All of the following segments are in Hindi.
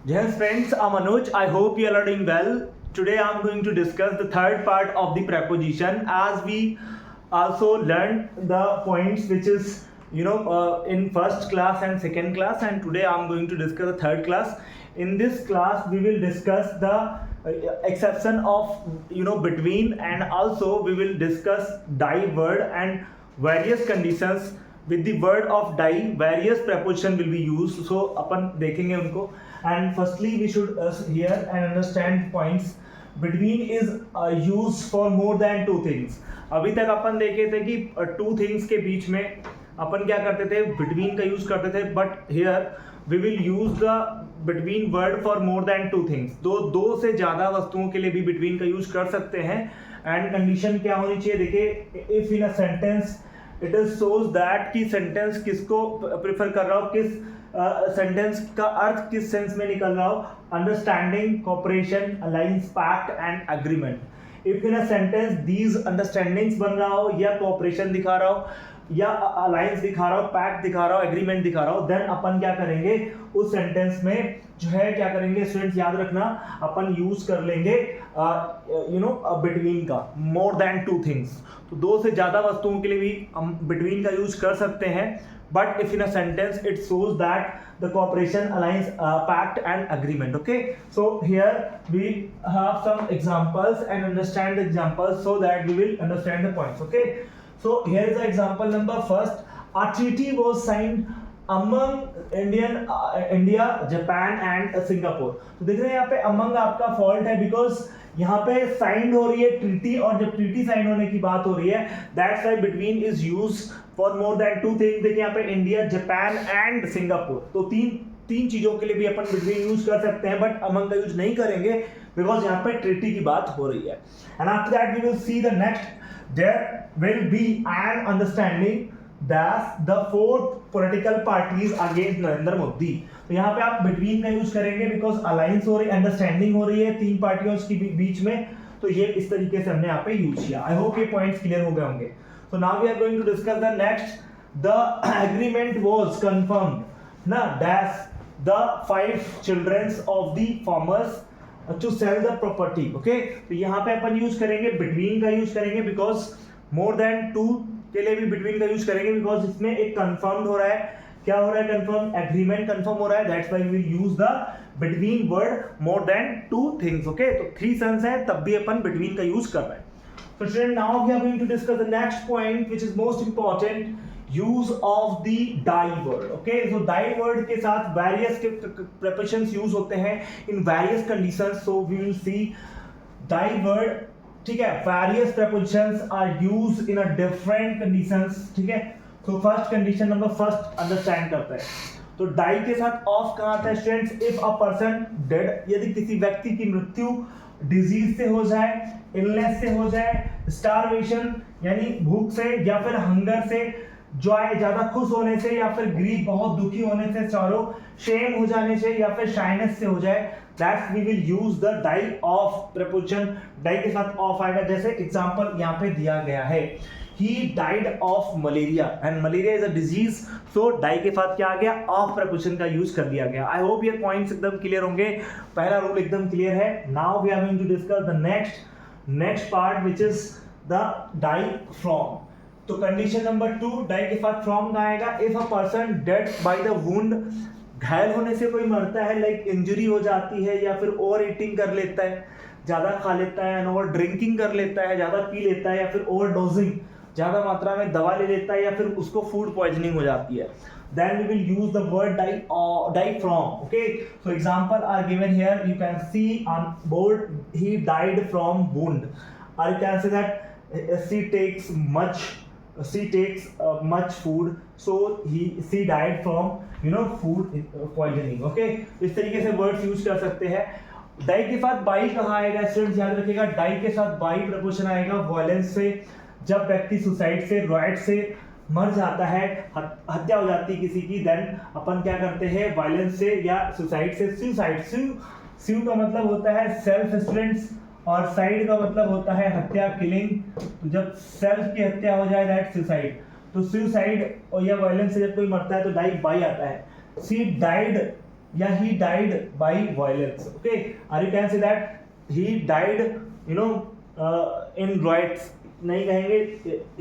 Yes, friends, I'm Anuj. I hope you are doing well. Today I'm going to discuss the third part of the preposition as we also learned the points which is in first class and second class, and today I'm going to discuss the third class. In this class we will discuss the exception of between, and also we will discuss die word and various conditions with the word of die various preposition will be used. So अपन देखेंगे उनको. And firstly we should hear and understand points. Between is used for more than two things. अभी तक अपन देखे थे कि two things के बीच में अपन क्या करते थे, between का यूज करते थे, but here we will use the between word for more than two things. दो से ज़्यादा वस्तुओं के लिए भी between का यूज कर सकते हैं. एंड कंडीशन क्या होनी चाहिए, देखिए, if in a sentence it is shows that कि सेंटेंस किसको प्रेफर कर रहा हो, किस सेंटेंस का अर्थ किस सेंस में निकल रहा हो, understanding, cooperation, alliance, pact and agreement. If in a sentence these understandings बन रहा हो, या कोऑपरेशन दिखा रहा हो, या अलायंस दिखा रहा हो, पैक्ट दिखा रहा हो, एग्रीमेंट दिखा रहा हो, देन अपन क्या करेंगे उस सेंटेंस में जो है क्या करेंगे, स्टूडेंट्स याद रखना, अपन यूज कर लेंगे बिटवीन का, मोर देन टू थिंग्स. तो दो से ज्यादा वस्तुओं के लिए भी हम बिटवीन का यूज कर सकते हैं. But if in a sentence it shows that the cooperation, alliance, pact and agreement. Okay, so here we have some examples and understand the examples so that we will understand the points. Okay, so here is the example number first. A treaty was signed among India, Japan and Singapore. तो देख रहे हैं यहाँ पे among आपका fault है because यहाँ पे साइंड हो रही है ट्रीटी, और जब ट्रीटी साइन होने की बात हो रही है that's why between is used for more than two things. देखिए यहाँ पे इंडिया, जापान एंड सिंगापुर, तो तीन चीजों के लिए भी अपन बिटवीन यूज कर सकते हैं, बट अमंग का यूज नहीं करेंगे बिकॉज यहाँ पे ट्रीटी की बात हो रही है. And after that we will see the next, there will be an understanding that the fourth political parties against Narendra Modi. तो यहाँ पे आप बिटवीन का यूज करेंगे बिकॉज अलायंस हो रही है, अंडरस्टैंडिंग हो रही है तीन पार्टियों के बीच में, तो ये इस तरीके से हमने यहाँ पे यूज किया. आई होप ये पॉइंट्स क्लियर हो गए होंगे. So now we are going to discuss the next. The agreement was confirmed ना that the 5 childrens of the farmers to sell the property. Okay, तो यहाँ पे अपन यूज करेंगे बिटवीन का यूज करेंगे बिकॉज मोर देन टू के लिए भी बिटवीन का यूज करेंगे बिकॉज इसमें एक कंफर्म्ड हो रहा है. क्या हो रहा है, कंफर्म, एग्रीमेंट कंफर्म हो रहा है, that's why we will use the between word more than two things. Okay, तो 3 सन्स है तब भी अपन बिटवीन का यूज कर रहे हैं. So student, now we are going to discuss the next point which is most important, use of the die word. Okay, so die word के साथ various prepositions use होते हैं in various conditions. So we will see die word, ठीक है, various prepositions are used in a different conditions. ठीक है, तो first condition number first understand करते हैं. तो डाई के साथ ऑफ कहाँ आता है students, if a person dead, यदि किसी व्यक्ति की मृत्यु डिजीज से हो जाए, इलनेस से हो जाए, स्टारवेशन यानी भूख से, या फिर हंगर से, जॉय ज्यादा खुश होने से, या फिर ग्रीफ बहुत दुखी होने से, सॉरो शेम हो जाने से, या फिर शाइनेस से हो जाए, that we will use the die of preposition. Die के साथ ऑफ आएगा, जैसे एग्जांपल यहाँ पे दिया गया है, he died of malaria and malaria is a disease, so die के साथ क्या आ गया, ऑफ प्रपोजिशन का यूज कर दिया गया. आई होप ये पॉइंट्स एकदम क्लियर होंगे, पहला रूल एकदम क्लियर है. Now we are going to discuss the next part which is the die from. तो कंडीशन नंबर 2, die के साथ from का आएगा, if a person dead by the wound, घायल होने से कोई मरता है, लाइक इंजरी हो जाती है, या फिर ओवर ईटिंग कर लेता है, ज्यादा खा लेता है, एंड ओवर ड्रिंकिंग कर लेता है, ज्यादा पी लेता है, या फिर ओवर डोजिंग, ज्यादा मात्रा में दवा ले लेता है, या फिर उसको फूड पॉइजनिंग हो जाती है, then we will use the word die from. Okay, so example are given here, you can see on board, he died from wound, or you can say that she takes much food, so she died from food poisoning. Okay, इस तरीके से वर्ड्स यूज कर सकते हैं. डाई के साथ बाई कहाँ आएगा स्टूडेंट्स, याद रखिएगा, डाई के साथ बाई प्रपोजिशन आएगा वायलेंस से. जब व्यक्ति सुसाइड से, रॉयट से मर जाता है, हत्या हो जाती है किसी की, देन अपन क्या करते हैं, वायलेंस से या सुसाइड से सुसाइड. स्यू का मतलब होता है सेल्फ स्टूडेंट्स, और साइड का मतलब होता है हत्या, किलिंग. तो जब सेल्फ की हत्या हो जाए दैट सुसाइड. तो सुसाइड और या वायलेंस से जब कोई मरता है तो डाई बाई आता है. सी डाइड या he died by violence. Okay, or you can say that he died, you know, in riots. नहीं कहेंगे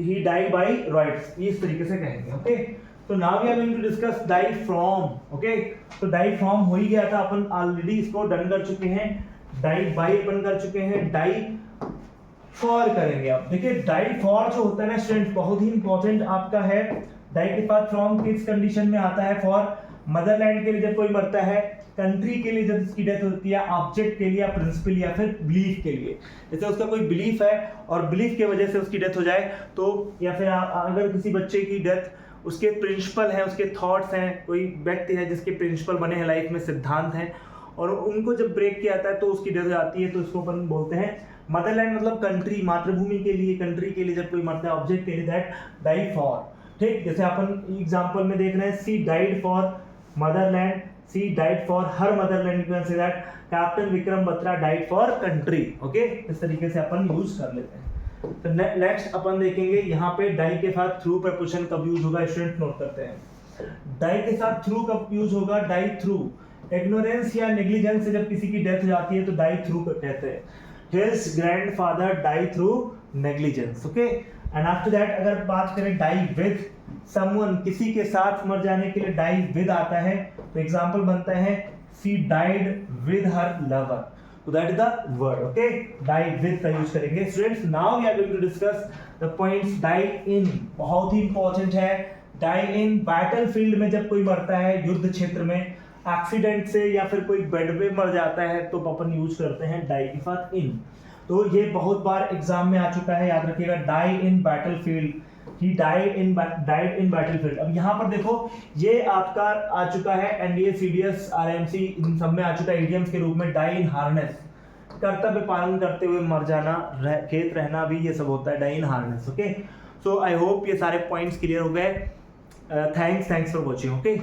he died by riots, इस तरीके से कहेंगे. Okay, तो now we are going to discuss die from. Okay, तो die from हो ही गया था, अपन ऑलरेडी इसको डन कर चुके हैं. die by अपन कर चुके हैं, die for करेंगे. अब देखिए die for जो होता है ना स्टूडेंट, बहुत ही इंपॉर्टेंट आपका है. die के बाद from किस कंडीशन में आता है? for मदरलैंड के लिए जब कोई मरता है, कंट्री के लिए जब उसकी डेथ होती है, ऑब्जेक्ट के लिए या प्रिंसिपल या फिर बिलीफ के लिए. जैसे उसका कोई बिलीफ है और बिलीफ की वजह से उसकी डेथ हो जाए तो, या फिर अगर किसी बच्चे की डेथ उसके प्रिंसिपल हैं, उसके थॉट्स हैं, कोई व्यक्ति है जिसके प्रिंसिपल बने हैं लाइफ में, सिद्धांत हैं, और उनको जब ब्रेक किया जाता है तो उसकी डेथ हो जाती है, तो इसको अपन बोलते हैं मदरलैंड. मतलब कंट्री, मातृभूमि के लिए, कंट्री के लिए जब कोई मरता है, ऑब्जेक्ट के लिए, दैट डाई फॉर. ठीक, जैसे अपन एग्जाम्पल में देख रहे हैं, she died for Motherland, she died for her Motherland. You can say that captain Vikram Batra died for country. Okay, इस तरीके से अपन यूज कर लेते हैं. तो नेक्स्ट अपन देखेंगे यहाँ पे डाई के साथ थ्रू प्रपोजिशन कब यूज होगा. स्टूडेंट नोट करते हैं, डाई के साथ थ्रू कब यूज होगा. डाई थ्रू इग्नोरेंस या नेग्लिजेंस से जब किसी की डेथ हो जाती है तो डाई थ्रू कहते हैं. His grandfather die through negligence. Okay, and after that अगर बात करें डाई विद समवन, किसी के साथ मर जाने के लिए डाई विद आता है. तो एग्जांपल बनता है she died with her lover. तो that is the word. Okay, die with का यूज करेंगे. Students, now we are going to discuss the points. Die in बहुत ही इंपॉर्टेंट है. डाई इन बैटलफील्ड में जब कोई मरता है, युद्ध क्षेत्र में, एक्सीडेंट से या फिर कोई बेड पे मर जाता है, तो अपन यूज करते हैं डाई के साथ इन. तो ये बहुत बार एग्जाम में आ चुका है, याद रखिएगा. Die in battlefield, he died in battlefield. अब यहाँ पर देखो, ये आपका आ चुका है एनडीए, सीडीएस, आरएमसी, इन सब में आ चुका है इडियम्स के रूप में. डाई इन हार्नेस, कर्तव्य पालन करते हुए मर जाना, खेत रहना भी ये सब होता है die in harness. Okay, so I hope ये सारे पॉइंट्स क्लियर हो गए. Thanks for watching. ओके.